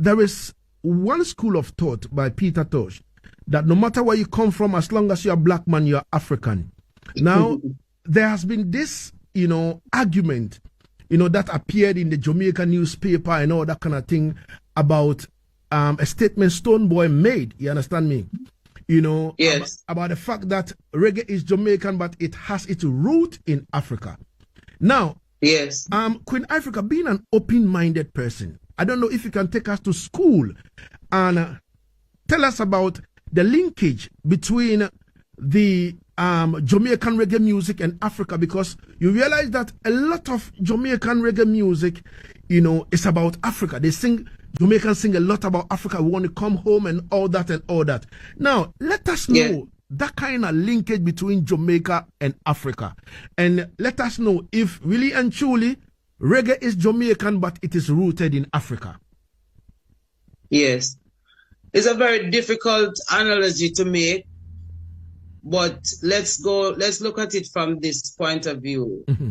there is one school of thought by Peter Tosh that no matter where you come from, as long as you're a black man, you're African. Now, there has been this, argument, that appeared in the Jamaican newspaper and all that kind of thing about a statement Stonebwoy made. You understand me? Yes. About the fact that reggae is Jamaican, but it has its root in Africa. Now, yes. Queen Ifrica, being an open-minded person, I don't know if you can take us to school and tell us about the linkage between the Jamaican reggae music and Africa, because you realize that a lot of Jamaican reggae music, is about Africa. Jamaicans sing a lot about Africa. We want to come home and all that and all that. Now, let us know that kind of linkage between Jamaica and Africa. And let us know if really and truly reggae is Jamaican, but it is rooted in Africa. Yes. It's a very difficult analogy to make, but let's look at it from this point of view. Mm-hmm.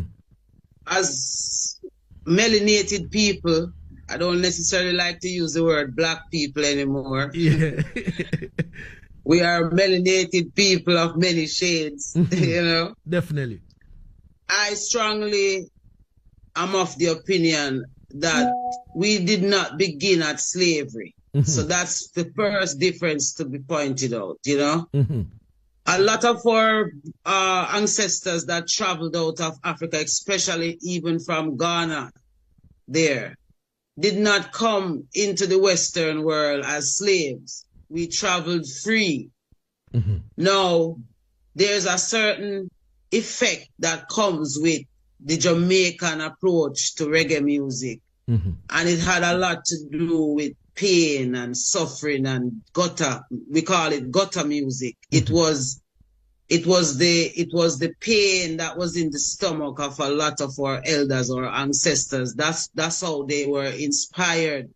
As melanated people, I don't necessarily like to use the word black people anymore. Yeah. We are melanated people of many shades, Definitely. I strongly am of the opinion that we did not begin at slavery. Mm-hmm. So that's the first difference to be pointed out, Mm-hmm. A lot of our ancestors that traveled out of Africa, especially even from Ghana, there, did not come into the Western world as slaves. We traveled free. Mm-hmm. Now, there's a certain effect that comes with the Jamaican approach to reggae music. Mm-hmm. And it had a lot to do with pain and suffering and gutter. We call it gutter music. Mm-hmm. It was the pain that was in the stomach of a lot of our elders or ancestors. That's how they were inspired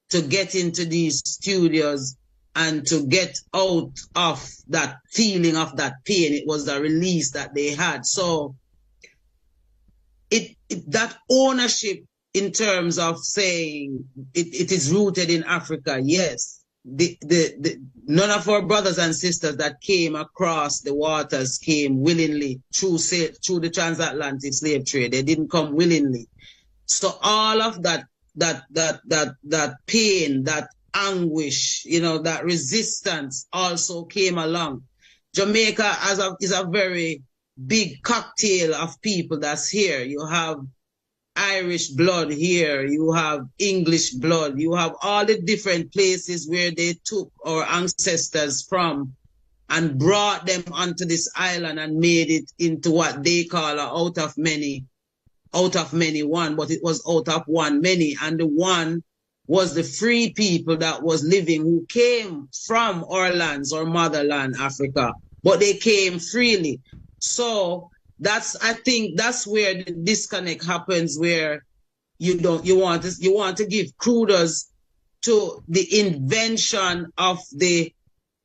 to get into these studios and to get out of that feeling of that pain. It was the release that they had. So that ownership in terms of saying it is rooted in Africa, yes. None of our brothers and sisters that came across the waters came willingly through the transatlantic slave trade. They didn't come willingly. So all of that pain, that anguish, that resistance also came along. Jamaica is a very big cocktail of people that's here. You have Irish blood here, you have English blood, you have all the different places where they took our ancestors from and brought them onto this island and made it into what they call out of many one, but it was out of one many, and the one was the free people that was living, who came from our lands, our motherland, Africa, but they came freely. So I think that's where the disconnect happens, where you want to give kudos to the invention of the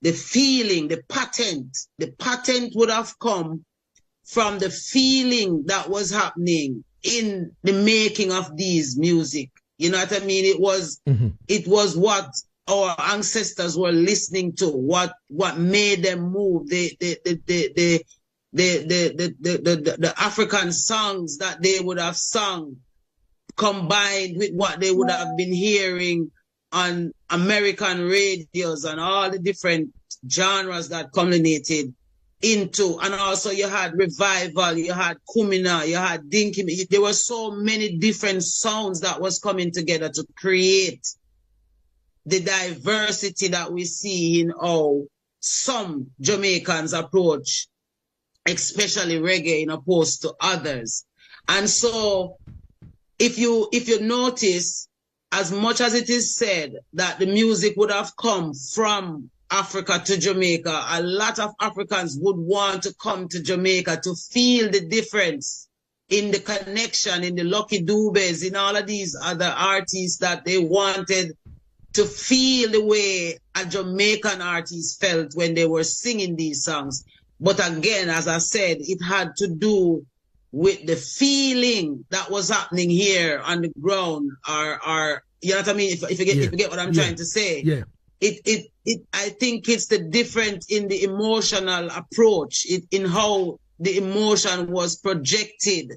feeling, the patent. The patent would have come from the feeling that was happening in the making of these music. You know what I mean? It was what our ancestors were listening to, what made them move. The African songs that they would have sung, combined with what they would have been hearing on American radios and all the different genres that culminated into, and also you had revival, you had kumina, you had dinky. There were so many different sounds that was coming together to create the diversity that we see in how some Jamaicans approach, especially reggae, in opposed to others. And so if you notice, as much as it is said that the music would have come from Africa to Jamaica, a lot of Africans would want to come to Jamaica to feel the difference in the connection, in the Lucky Dubes, in all of these other artists, that they wanted to feel the way a Jamaican artist felt when they were singing these songs. But again, as I said, it had to do with the feeling that was happening here on the ground, or you know what I mean? If you get what I'm trying to say. Yeah. I think it's the difference in the emotional approach, in how the emotion was projected.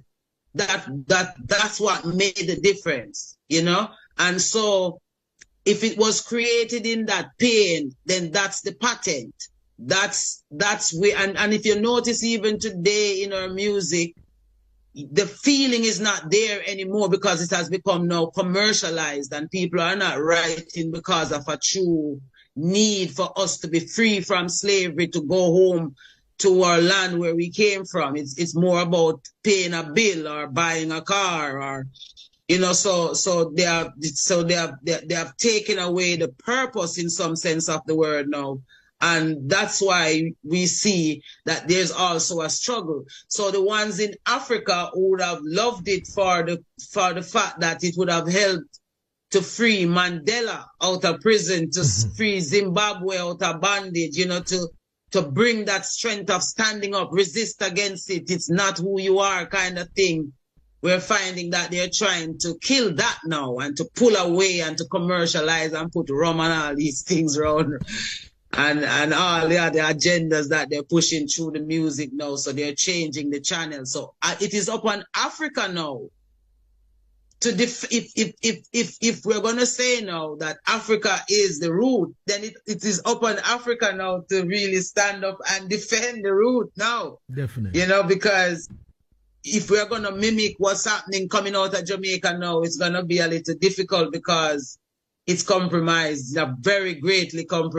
That's what made the difference, you know? And so if it was created in that pain, then that's the patent. That's where, and if you notice even today in our music, the feeling is not there anymore because it has become now commercialized and people are not writing because of a true need for us to be free from slavery, to go home to our land where we came from. It's more about paying a bill or buying a car, or you know, so they have taken away the purpose in some sense of the word now. And that's why we see that there's also a struggle. So the ones in Africa who would have loved it for the fact that it would have helped to free Mandela out of prison, to free Zimbabwe out of bondage, you know, to bring that strength of standing up, resist against it. It's not who you are kind of thing. We're finding that they're trying to kill that now and to pull away and to commercialize and put rum and all these things around. And all the other agendas that they're pushing through the music now. So they're changing the channel. So it is upon Africa now to if we're going to say now that Africa is the root, then it is upon Africa now to really stand up and defend the root now. Definitely. You know, because if we're going to mimic what's happening coming out of Jamaica now, it's going to be a little difficult because it's compromised, very greatly compromised.